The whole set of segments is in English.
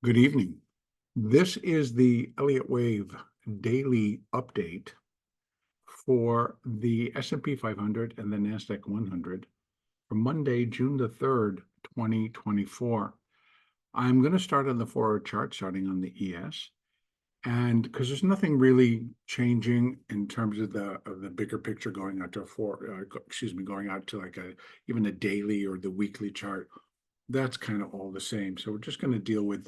Good evening. This is the Elliott Wave daily update for the S&P 500 and the NASDAQ 100 for Monday, June the 3rd, 2024. I'm going to start on the 4-hour chart, starting on the ES. And because there's nothing really changing in terms of the bigger picture going out to going out to like even a daily or the weekly chart. That's kind of all the same. So we're just going to deal with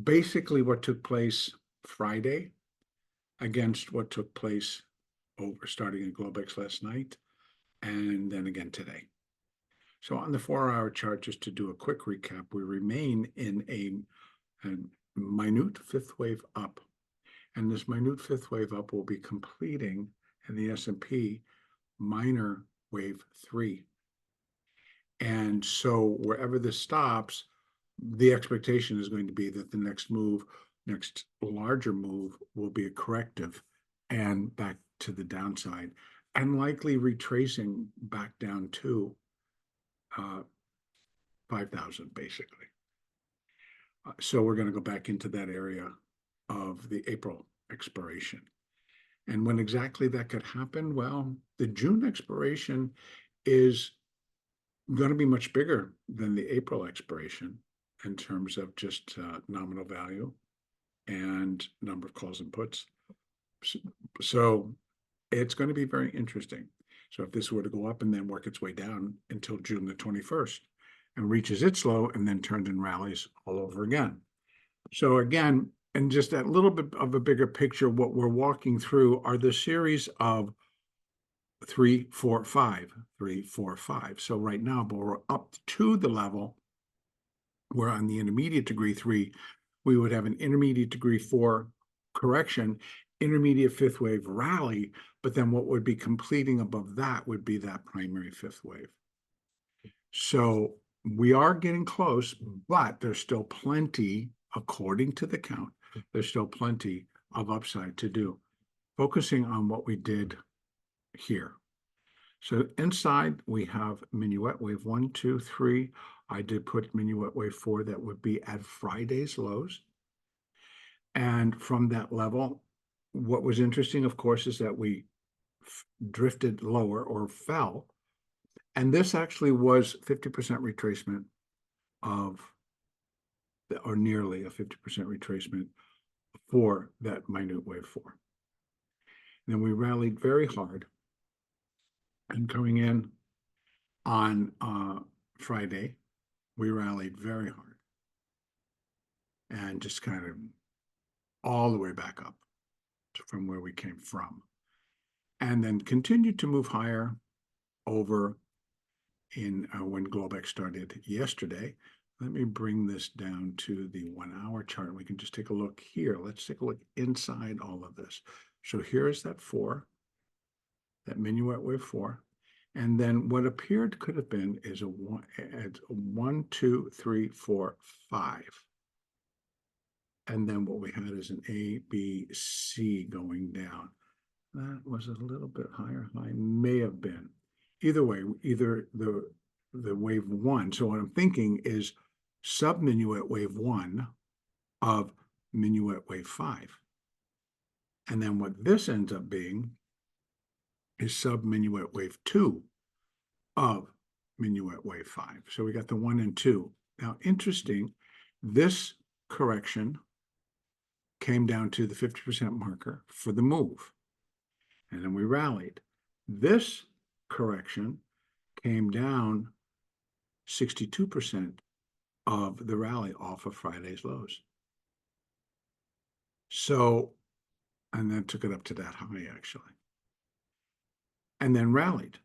basically what took place Friday against what took place starting at Globex last night and then again today. So on the 4-hour chart, just to do a quick recap, we remain in a minute fifth wave up. And this minute fifth wave up will be completing in the S&P minor wave 3. And so wherever this stops, the expectation is going to be that the next larger move will be a corrective and back to the downside, and likely retracing back down to 5,000 basically. So we're going to go back into that area of the April expiration. And when exactly that could happen? Well, the June expiration is going to be much bigger than the April expiration in terms of just nominal value and number of calls and puts. So it's going to be very interesting. So if this were to go up and then work its way down until June the 21st and reaches its low and then turns and rallies all over again. So again, and just that little bit of a bigger picture, what we're walking through are the series of 3, 4, 5, 3, 4, 5. So right now, but we're up to the level where on the intermediate degree 3, we would have an intermediate degree 4 correction, intermediate fifth wave rally, but then what would be completing above that would be that primary fifth wave. So we are getting close, but there's still plenty, according to the count, there's still plenty of upside to do. Focusing on what we did here. So inside we have minuet wave 1, 2, 3. I did put minuet wave 4 that would be at Friday's lows. And from that level, what was interesting, of course, is that we drifted lower or fell. And this actually was 50% retracement or nearly a 50% retracement for that minute wave 4. And then we rallied very hard. And coming in on Friday, we rallied very hard and just kind of all the way back up from where we came from, and then continued to move higher over in when Globex started yesterday. Let me bring this down to the 1-hour chart. We can just take a look here. Let's take a look inside all of this. So here's that 4, that minuet wave 4. And then what appeared could have been is a 1, 2, 3, 4, 5. And then what we had is an A, B, C going down. That was a little bit higher high, may have been. Either way, either the wave 1. So what I'm thinking is sub-minuet wave 1 of minuet wave 5. And then what this ends up being is sub-minuet wave 2 of minuet wave 5. So we got the 1 and 2. Now, interesting, this correction came down to the 50% marker for the move. And then we rallied. This correction came down 62% of the rally off of Friday's lows. So, and then took it up to that high actually. And then rallied.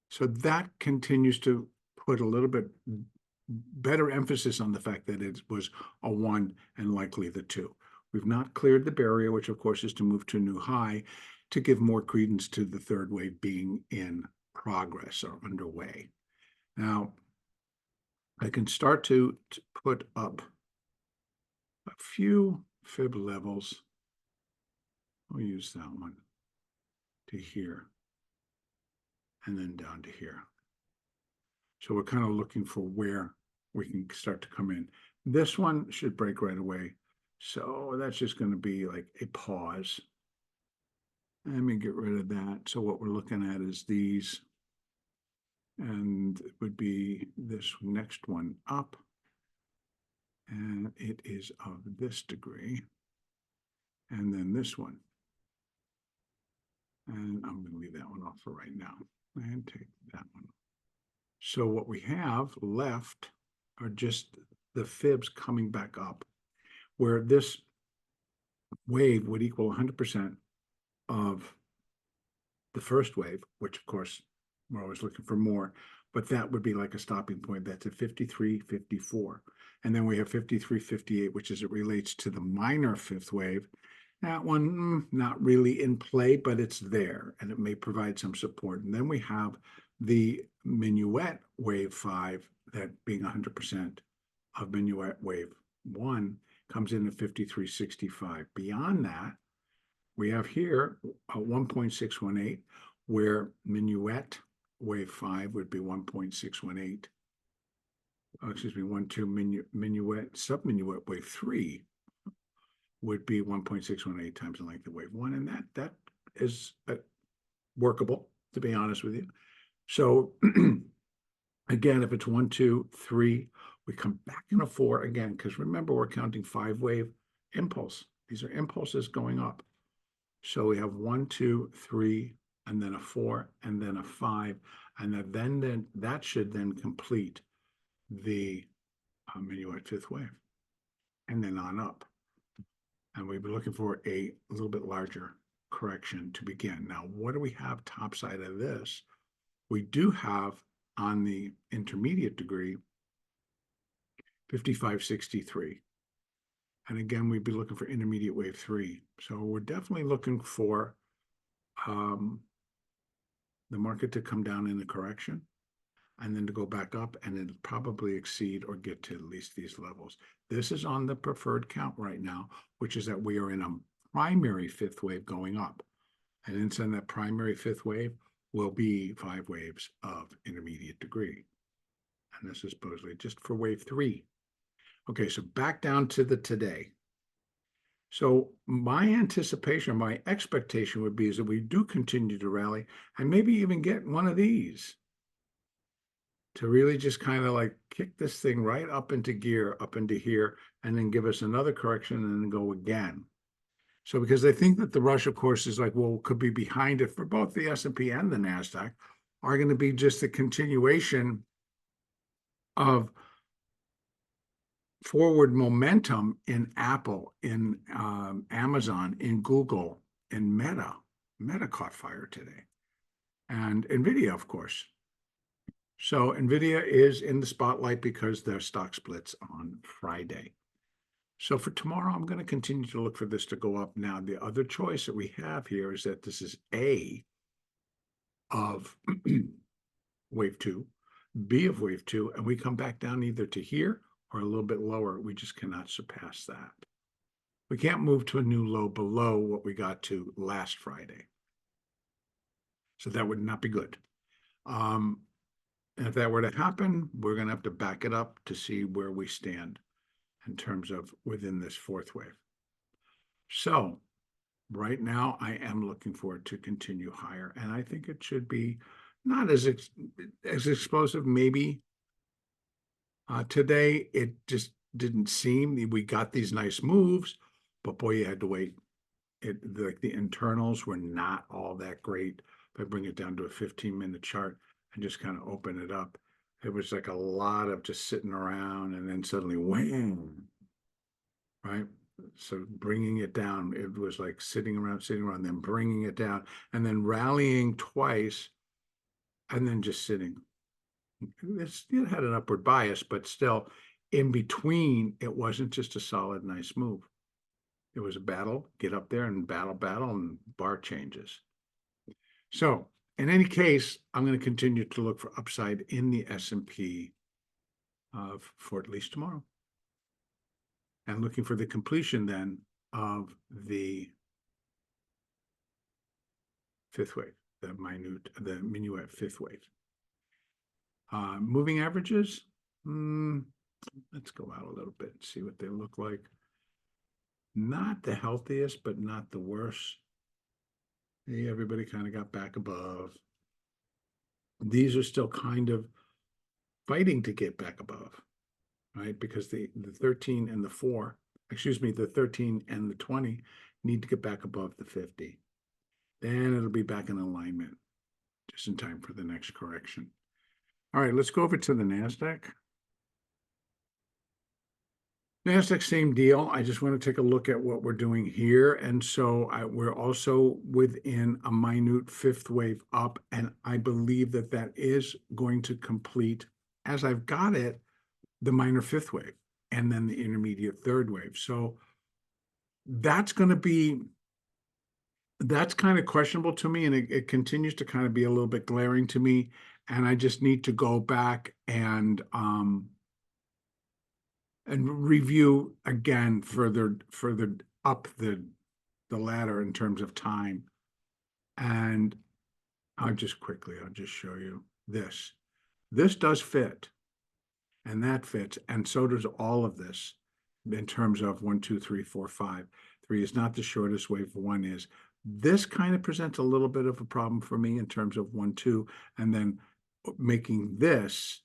So that continues to put a little bit better emphasis on the fact that it was a 1 and likely the 2. We've not cleared the barrier, which of course is to move to a new high to give more credence to the third wave being in progress or underway. Now, I can start to put up a few fib levels. I'll use that one to here and then down to here. So we're kind of looking for where we can start to come in. This one should break right away. So that's just going to be like a pause. Let me get rid of that. So what we're looking at is these, and it would be this next one up. And it is of this degree. And then this one. And I'm going to leave that one off for right now and take that one. So what we have left are just the fibs coming back up, where this wave would equal 100% of the first wave, which of course we're always looking for more, but that would be like a stopping point. That's at 53.54. And then we have 53.58, which is it relates to the minor fifth wave. That one, not really in play, but it's there and it may provide some support. And then we have the minuet wave 5, that being 100% of minuet wave 1, comes in at 53.65. Beyond that, we have here a 1.618, where minuet wave 5 would be 1.618. Oh, excuse me, 1.2 minuet, subminuet wave 3 would be 1.618 times the length of wave 1, and that is workable, to be honest with you. So again, if it's 1, 2, 3, we come back in a 4 again, because remember, we're counting 5-wave impulse. These are impulses going up. So we have 1, 2, 3, and then a 4, and then a 5, and then that should then complete the minuet fifth wave, and then on up. And we've been looking for a little bit larger correction to begin. Now, what do we have topside of this? We do have on the intermediate degree 55.63. And again, we'd be looking for intermediate wave 3. So we're definitely looking for the market to come down in the correction and then to go back up and then probably exceed or get to at least these levels. This is on the preferred count right now, which is that we are in a primary fifth wave going up. And inside that primary fifth wave will be 5 waves of intermediate degree. And this is supposedly just for wave 3. Okay, so back down to the today. So my anticipation, my expectation would be is that we do continue to rally and maybe even get one of these to really just kind of like kick this thing right up into gear, up into here, and then give us another correction and then go again. So because they think that the rush, of course, is like, well, could be behind it for both the S&P and the NASDAQ, are going to be just a continuation of forward momentum in Apple, in Amazon, in Google, in Meta. Meta caught fire today. And NVIDIA, of course. So NVIDIA is in the spotlight because their stock splits on Friday. So for tomorrow, I'm going to continue to look for this to go up. Now, the other choice that we have here is that this is A of wave 2, B of wave 2, and we come back down either to here or a little bit lower. We just cannot surpass that. We can't move to a new low below what we got to last Friday. So that would not be good. And if that were to happen, we're going to have to back it up to see where we stand in terms of within this fourth wave. So right now, I am looking for it to continue higher. And I think it should be not as explosive, maybe. Today, it just didn't seem, we got these nice moves, but boy, you had to wait. Like the internals were not all that great. If I bring it down to a 15-minute chart and just kind of open it up, it was like a lot of just sitting around and then suddenly wham, right? So bringing it down, it was like sitting around, then bringing it down, and then rallying twice, and then just sitting. It still had an upward bias, but still in between, it wasn't just a solid, nice move. It was a battle, get up there and battle, and bar changes. So in any case, I'm going to continue to look for upside in the S&P for at least tomorrow. And looking for the completion then of the fifth wave, the minuet fifth wave. Moving averages, let's let's go out a little bit and see what they look like. Not the healthiest, but not the worst. Hey, everybody kind of got back above. These are still kind of fighting to get back above, right? Because the 13 and the 4, excuse me, the 13 and the 20 need to get back above the 50. Then it'll be back in alignment just in time for the next correction. All right, let's go over to the NASDAQ. NASDAQ, same deal. I just want to take a look at what we're doing here. And so we're also within a minute fifth wave up. And I believe that that is going to complete, as I've got it, the minor fifth wave and then the intermediate third wave. So that's going to be, that's kind of questionable to me. And it continues to kind of be a little bit glaring to me. And I just need to go back and review again further up the ladder in terms of time. And I'll just show you this. This does fit, and that fits, and so does all of this in terms of 1, 2, 3, 4, 5. 3 is not the shortest wave, 1 is. This kind of presents a little bit of a problem for me in terms of 1, 2, and then making this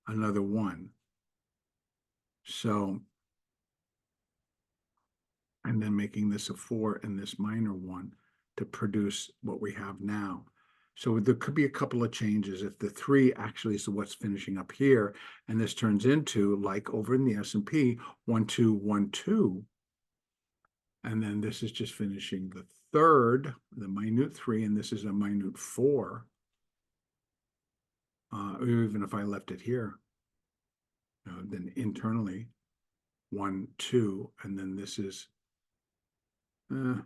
another 1. So, and then making this a 4 and this minor 1 to produce what we have now. So there could be a couple of changes. If the 3 actually is what's finishing up here, and this turns into, like over in the S&P, 1, 2, 1, 2, and then this is just finishing the third, the minute 3, and this is a minute 4. Even if I left it here, then internally 1, 2, and then this is I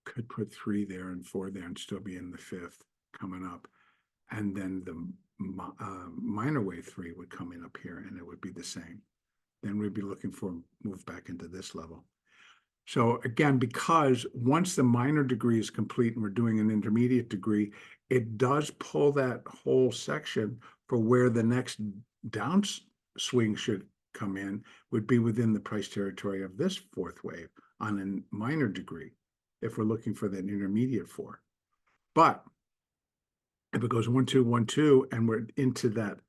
could put 3 there and 4 there and still be in the fifth coming up. And then the minor wave 3 would come in up here and it would be the same. Then we'd be looking for move back into this level. So again, because once the minor degree is complete and we're doing an intermediate degree, it does pull that whole section for where the next downswing should come in, would be within the price territory of this fourth wave on a minor degree, if we're looking for that intermediate 4. But if it goes 1, 2, 1, 2, and we're into that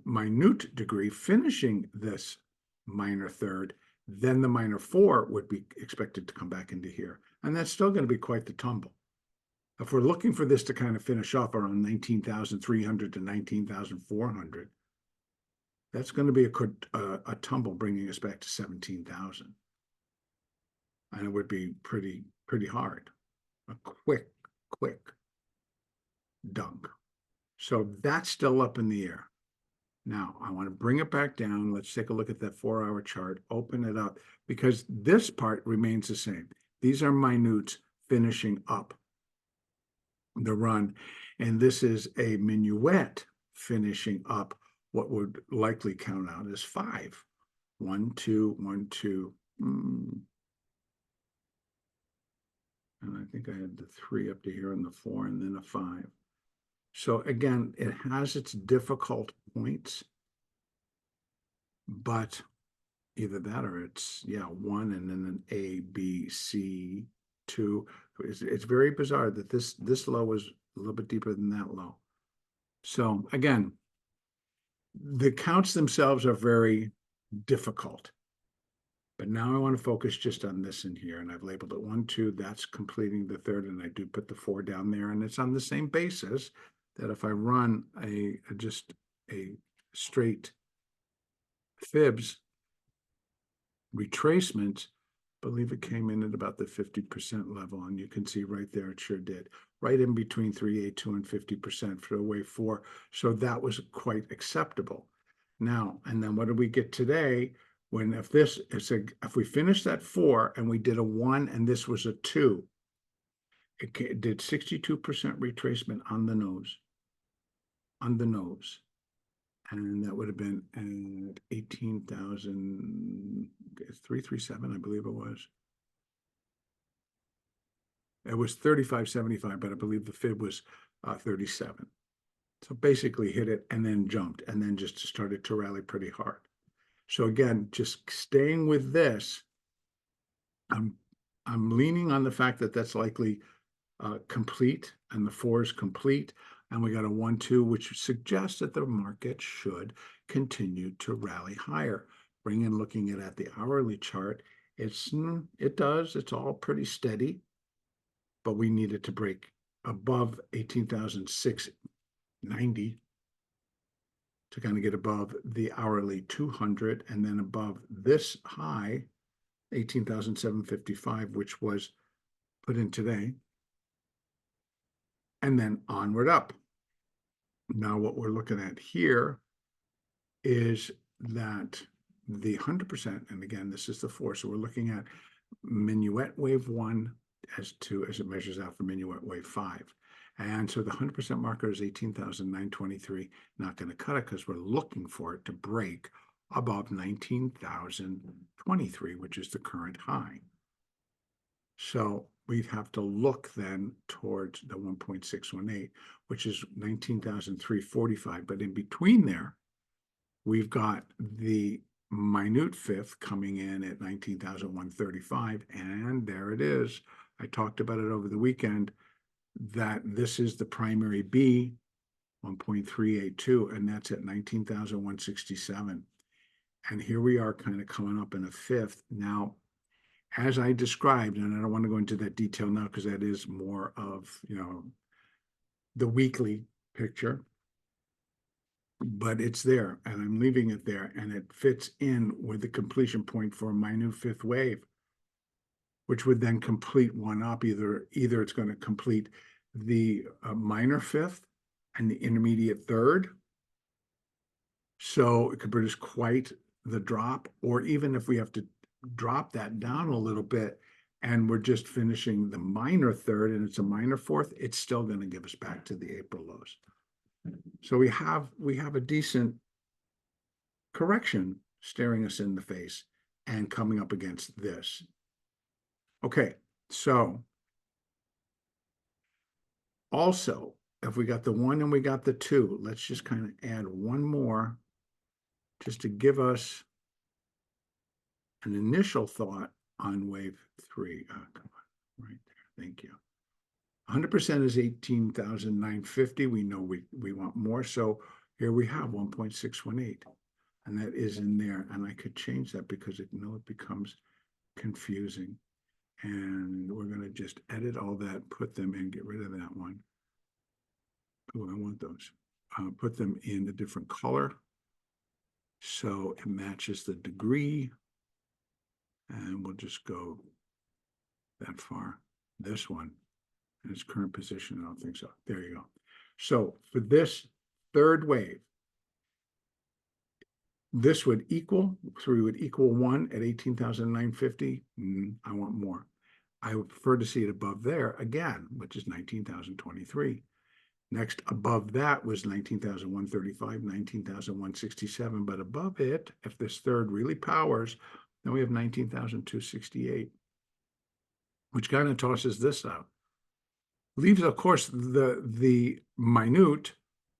minute degree, finishing this minor third, then the minor 4 would be expected to come back into here. And that's still going to be quite the tumble. If we're looking for this to kind of finish off around 19,300 to 19,400, that's going to be a tumble, bringing us back to 17,000. And it would be pretty hard. A quick dunk. So that's still up in the air. Now, I want to bring it back down. Let's take a look at that 4-hour chart, open it up, because this part remains the same. These are minutes finishing up the run, and this is a minuet finishing up what would likely count out as 5. 1, 2, 1, 2. And I think I had the 3 up to here and the 4 and then a 5. So again, it has its difficult points, but either that or it's, 1 and then an A, B, C, 2. It's very bizarre that this low is a little bit deeper than that low. So again, the counts themselves are very difficult. But now I want to focus just on this in here, and I've labeled it 1, 2. That's completing the third, and I do put the 4 down there, and it's on the same basis that if I run just a straight fibs retracement, I believe it came in at about the 50% level, and you can see right there it sure did, right in between 382 and 50% for the wave 4. So that was quite acceptable. Now, and then what do we get today? When if we finish that 4 and we did a 1 and this was a 2, it did 62% retracement on the nose. And that would have been at 18,337, I believe it was. It was 35.75, but I believe the fib was 37. So basically hit it and then jumped and then just started to rally pretty hard. So again, just staying with this, I'm leaning on the fact that that's likely complete, and the 4 is complete, and we got a 1-2, which suggests that the market should continue to rally higher. Looking at the hourly chart, it does. It's all pretty steady, but we need it to break above 18,690 to kind of get above the hourly 200, and then above this high, 18,755, which was put in today, and then onward up. Now, what we're looking at here is that the 100%, and again, this is the 4, so we're looking at minuet wave 1 as it measures out for minuet wave 5. And so the 100% marker is 18,923. Not going to cut it because we're looking for it to break above 19,023, which is the current high. So we'd have to look then towards the 1.618, which is 19,345. But in between there, we've got the minute fifth coming in at 19,135. And there it is. I talked about it over the weekend, that this is the primary B, 1.382, and that's at 19,167. And here we are kind of coming up in a fifth. Now, as I described, and I don't want to go into that detail now because that is more of, the weekly picture, but it's there, and I'm leaving it there, and it fits in with the completion point for a minute fifth wave, which would then complete one up. Either it's going to complete the minor fifth and the intermediate third, so it could produce quite the drop, or even if we have to drop that down a little bit and we're just finishing the minor third and it's a minor fourth, it's still going to give us back to the April lows. So we have a decent correction staring us in the face and coming up against this. Okay, so also, if we got the 1 and we got the 2, let's just kind of add one more just to give us an initial thought on wave 3. Come on, right there. Thank you. 100% is 18,950. We know we want more. So here we have 1.618, and that is in there. And I could change that because it becomes confusing. And we're going to just edit all that, put them in, get rid of that one. Oh, I want those. Put them in a different color so it matches the degree. And we'll just go that far. This one, in its current position, I don't think so. There you go. So for this third wave, this would equal, so we would equal 1 at 18,950. I want more. I would prefer to see it above there again, which is 19,023. Next above that was 19,135, 19,167. But above it, if this third really powers, then we have 19,268, which kind of tosses this out. Leaves, of course, the minute,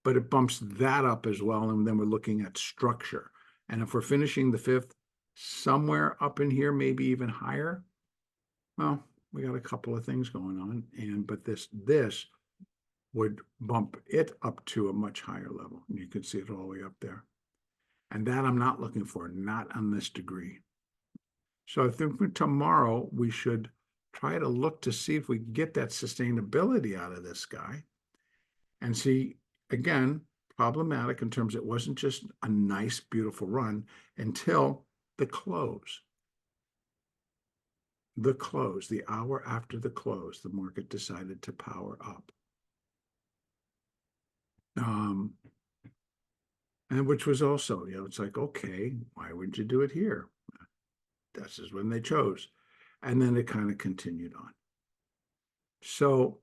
but it bumps that up as well. And then we're looking at structure. And if we're finishing the fifth somewhere up in here, maybe even higher, well, we got a couple of things going on. But this would bump it up to a much higher level. And you can see it all the way up there. And that I'm not looking for, not on this degree. So I think for tomorrow, we should try to look to see if we can get that sustainability out of this guy. And see, again, problematic in terms it wasn't just a nice, beautiful run until the close. The close, the hour after the close, the market decided to power up. And which was also, it's like, okay, why wouldn't you do it here? This is when they chose. And then it kind of continued on. So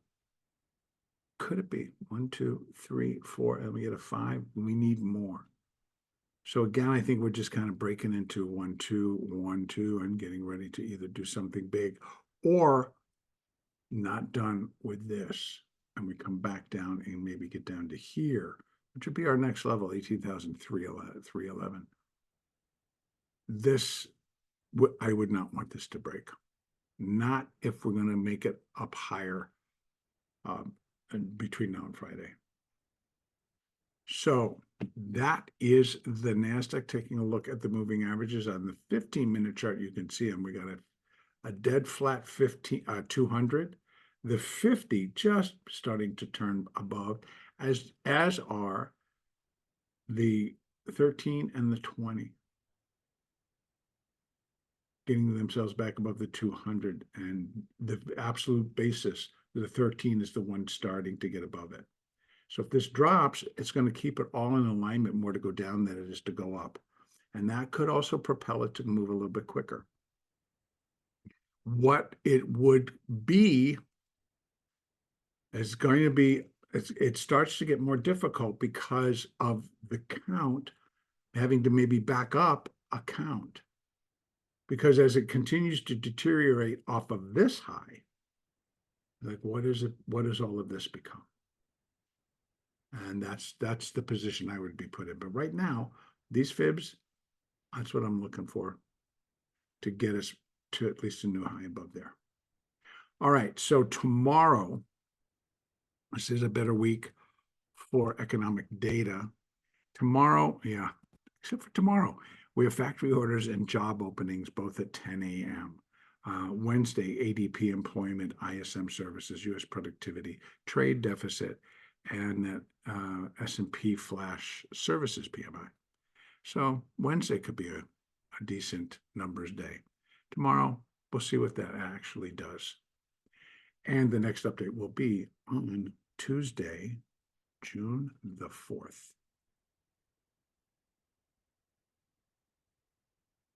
could it be 1, 2, 3, 4, and we get a 5? We need more. So again, I think we're just kind of breaking into 1, 2, 1, 2, and getting ready to either do something big or not done with this. and we come back down and maybe get down to here, which would be our next level, 18,311. This, I would not want this to break. Not if we're going to make it up higher between now and Friday. So that is the NASDAQ. Taking a look at the moving averages on the 15-minute chart, you can see them. We got a dead flat 200. The 50 just starting to turn above, as are the 13 and the 20. Getting themselves back above the 200, and the absolute basis, the 13 is the one starting to get above it. So if this drops, it's going to keep it all in alignment more to go down than it is to go up. And that could also propel it to move a little bit quicker. What it would be is going to be, it starts to get more difficult because of the count having to maybe back up a count. Because as it continues to deteriorate off of this high, like what is it? What does all of this become? And that's the position I would be put in. But right now, these fibs, that's what I'm looking for to get us to at least a new high above there. All right, so tomorrow, this is a better week for economic data. Tomorrow, yeah, except for tomorrow, we have factory orders and job openings both at 10 a.m. Wednesday, ADP employment, ISM services, U.S. productivity, trade deficit, and that S&P flash services PMI. So Wednesday could be a decent numbers day. Tomorrow, we'll see what that actually does. And the next update will be on Tuesday, June the 4th.